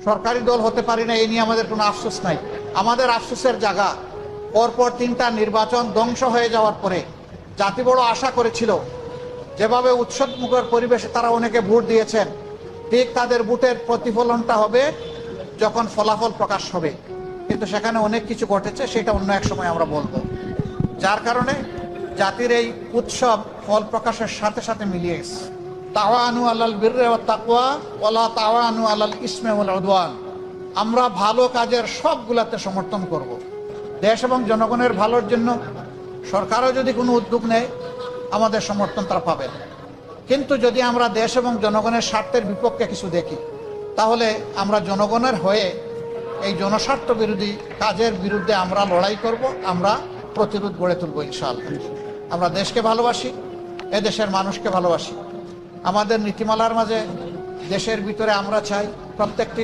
সরকারি দল হতে পারি না, এই নিয়ে আমাদের কোনো আফসোস নাই। আমাদের আফসোসের জায়গা পরপর 3টা নির্বাচন ধ্বংস হয়ে যাওয়ার পরে জাতি বড় আশা করেছিল, যেভাবে উৎসবমুখর পরিবেশে তারা অনেকে ভোট দিয়েছেন, ঠিক তাদের ভোটের প্রতিফলনটা হবে যখন ফলাফল প্রকাশ হবে। কিন্তু সেখানে অনেক কিছু ঘটেছে, সেটা অন্য এক সময় আমরা বলবো। যার কারণে জাতির এই উৎসব ফল প্রকাশের সাথে সাথে মিলিয়ে গেছে। তাওয়ানু আলাল বিররি ওয়াত তাকওয়া ওয়ালা তাওয়ানু আলাল ইসমি ওয়াল উদওয়ান। আমরা ভালো কাজের সবগুলাতে সমর্থন করব। দেশ এবং জনগণের ভালোর জন্য সরকারও যদি কোনো উদ্যোগ নেয়, আমাদের সমর্থন তারা পাবেন। কিন্তু যদি আমরা দেশ এবং জনগণের স্বার্থের বিপক্ষে কিছু দেখি, তাহলে আমরা জনগণের হয়ে এই জনস্বার্থ বিরোধী কাজের বিরুদ্ধে আমরা লড়াই করব, আমরা প্রতিরোধ গড়ে তুলব ইনশাআল্লাহ। আমরা দেশকে ভালোবাসি, এদেশের মানুষকে ভালোবাসি। আমাদের নীতিমালার মাঝে দেশের ভিতরে আমরা চাই প্রত্যেকটি